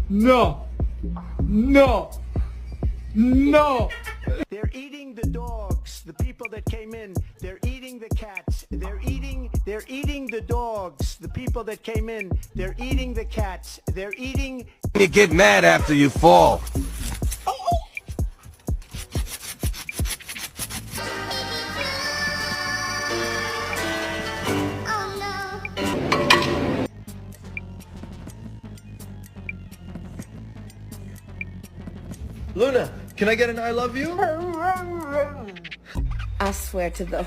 No. No. No. They're eating the dogs. The people that came in, they're eating the cats. They're eating the dogs. The people that came in, they're eating the cats. They're eating. You get mad after you fall. Luna, can I get an I love you? I swear to the